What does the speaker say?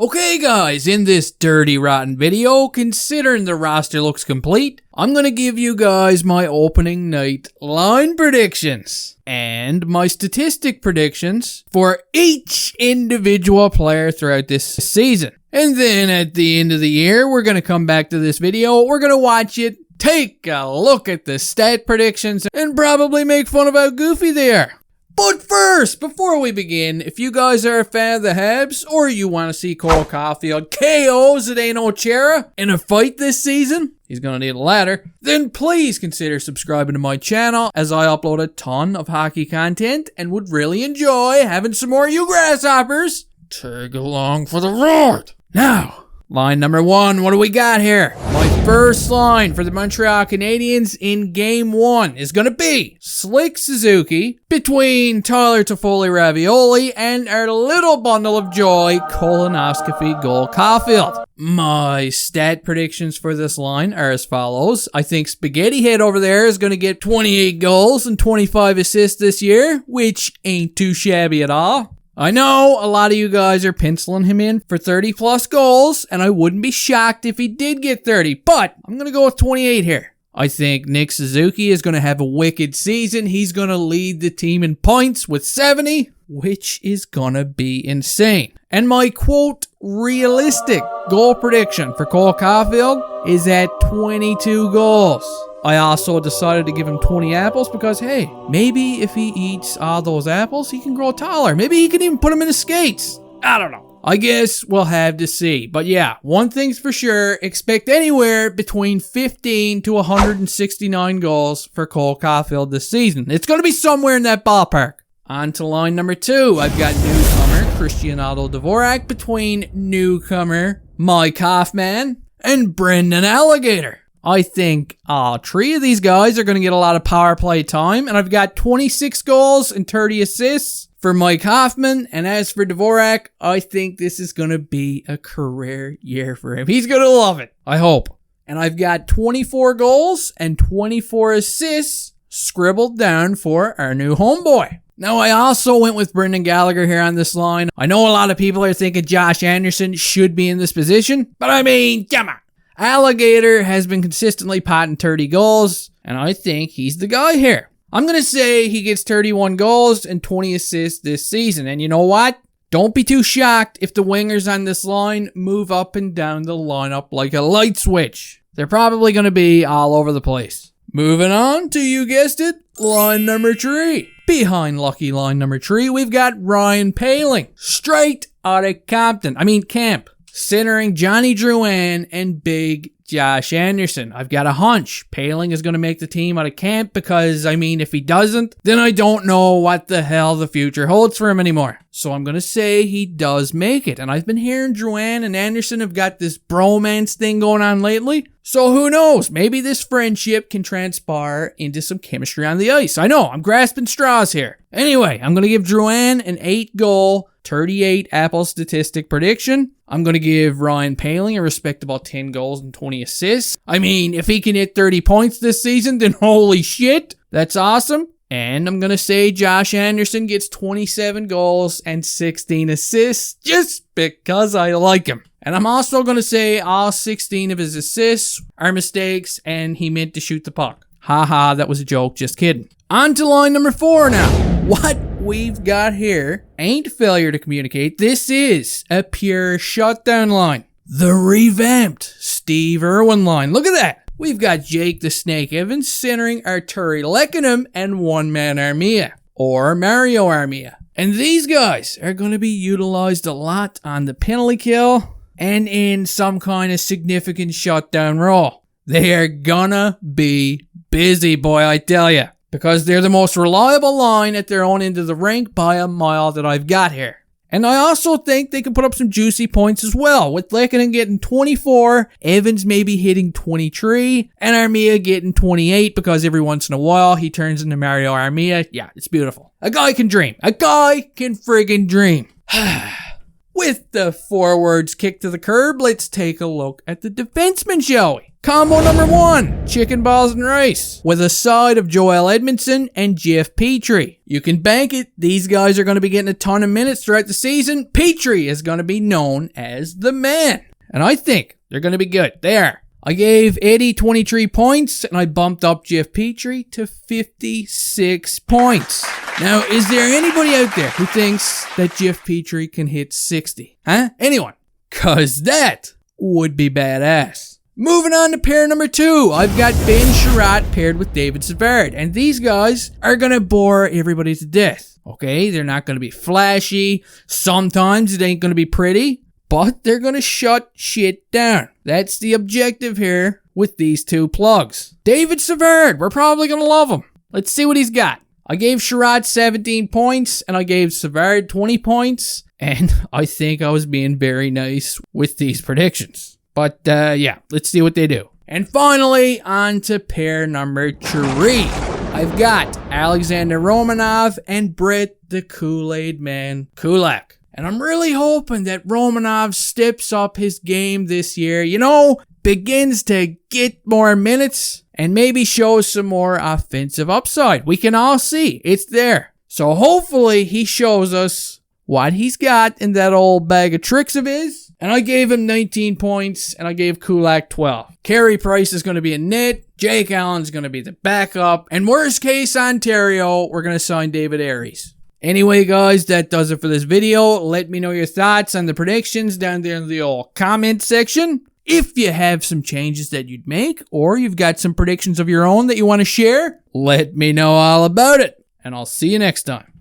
Okay guys, in this dirty rotten video, considering the roster looks complete, I'm gonna give you guys my opening night line predictions and my statistic predictions for each individual player throughout this season. And then at the end of the year, we're gonna come back to this video, we're gonna watch it, take a look at the stat predictions, and probably make fun of how goofy they are. But first, before we begin, if you guys are a fan of the Habs, or you want to see Cole Caulfield KO Zdeno Chara in a fight this season, he's gonna need a ladder, then please consider subscribing to my channel, as I upload a ton of hockey content, and would really enjoy having some more of you grasshoppers tag along for the ride. Now, line number one, what do we got here? My first line for the Montreal Canadiens in Game 1 is going to be Slick Suzuki between Tyler Toffoli-Ravioli and our little bundle of joy, colonoscopy Cole Caulfield. My stat predictions for this line are as follows. I think Spaghetti Head over there is going to get 28 goals and 25 assists this year, which ain't too shabby at all. I know a lot of you guys are penciling him in for 30 plus goals, and I wouldn't be shocked if he did get 30, but I'm going to go with 28 here. I think Nick Suzuki is going to have a wicked season. He's going to lead the team in points with 70, which is going to be insane. And my quote, realistic goal prediction for Cole Caulfield is at 22 goals. I also decided to give him 20 apples because, hey, maybe if he eats all those apples, he can grow taller. Maybe he can even put them in his skates. I don't know. I guess we'll have to see. But yeah, one thing's for sure, expect anywhere between 15 to 169 goals for Cole Caulfield this season. It's going to be somewhere in that ballpark. On to line number 2. I've got newcomer Christian Dvorak between newcomer Mike Hoffman and Brendan Alligator. I think all 3 of these guys are going to get a lot of power play time, and I've got 26 goals and 30 assists for Mike Hoffman, and as for Dvorak, I think this is going to be a career year for him. He's going to love it, I hope. And I've got 24 goals and 24 assists scribbled down for our new homeboy. Now, I also went with Brendan Gallagher here on this line. I know a lot of people are thinking Josh Anderson should be in this position, but I mean, come on. Alligator has been consistently potting 30 goals, and I think he's the guy here. I'm going to say he gets 31 goals and 20 assists this season, and you know what? Don't be too shocked if the wingers on this line move up and down the lineup like a light switch. They're probably going to be all over the place. Moving on to, you guessed it, line number 3. Behind lucky line number 3, we've got Ryan Poehling, straight out of camp. Centering Johnny Drouin and big Josh Anderson. I've got a hunch Poehling is going to make the team out of camp because, if he doesn't, then I don't know what the hell the future holds for him anymore. So I'm going to say he does make it. And I've been hearing Drouin and Anderson have got this bromance thing going on lately. So who knows? Maybe this friendship can transpire into some chemistry on the ice. I know, I'm grasping straws here. Anyway, I'm going to give Drouin an 8-goal, 38 apple statistic prediction. I'm going to give Ryan Poehling a respectable 10 goals and 20 assists. If he can hit 30 points this season, then holy shit, that's awesome. And I'm going to say Josh Anderson gets 27 goals and 16 assists just because I like him. And I'm also going to say all 16 of his assists are mistakes and he meant to shoot the puck. Haha, that was a joke, just kidding. On to line number 4 now. What we've got here ain't failure to communicate. This is a pure shutdown line. The revamped Steve Irwin line. Look at that. We've got Jake the Snake Evans centering Arturi Lehkonen and one-man Armia, or Mario Armia. And these guys are going to be utilized a lot on the penalty kill and in some kind of significant shutdown role. They are gonna be busy, boy, I tell ya. Because they're the most reliable line at their own end of the rink by a mile that I've got here. And I also think they can put up some juicy points as well, with Lehkonen getting 24, Evans maybe hitting 23, and Armia getting 28 because every once in a while he turns into Mario Armia. Yeah, it's beautiful. A guy can dream. A guy can friggin' dream. With the forwards kicked to the curb, let's take a look at the defensemen, shall we? Combo number 1, chicken balls and rice, with a side of Joel Edmondson and Jeff Petrie. You can bank it, these guys are going to be getting a ton of minutes throughout the season. Petrie is going to be known as the man. And I think they're going to be good. They are. I gave Eddie 23 points, and I bumped up Jeff Petrie to 56 points. Now, is there anybody out there who thinks that Jeff Petrie can hit 60? Huh? Anyone? 'Cause that would be badass. Moving on to pair number 2, I've got Ben Chiarot paired with David Savard, and these guys are gonna bore everybody to death. Okay, they're not gonna be flashy. Sometimes it ain't gonna be pretty, but they're gonna shut shit down. That's the objective here with these two plugs. David Savard, we're probably gonna love him. Let's see what he's got. I gave Chiarot 17 points, and I gave Savard 20 points, and I think I was being very nice with these predictions. But, yeah, let's see what they do. And finally, on to pair number 3. I've got Alexander Romanov and Brett the Kool-Aid Man Kulak. And I'm really hoping that Romanov steps up his game this year, begins to get more minutes, and maybe shows some more offensive upside. We can all see it's there. So hopefully he shows us what he's got in that old bag of tricks of his. And I gave him 19 points, and I gave Kulak 12. Carey Price is going to be a net. Jake Allen's going to be the backup. And worst case, Ontario, we're going to sign David Aries. Anyway, guys, that does it for this video. Let me know your thoughts on the predictions down there in the old comment section. If you have some changes that you'd make, or you've got some predictions of your own that you want to share, let me know all about it. And I'll see you next time.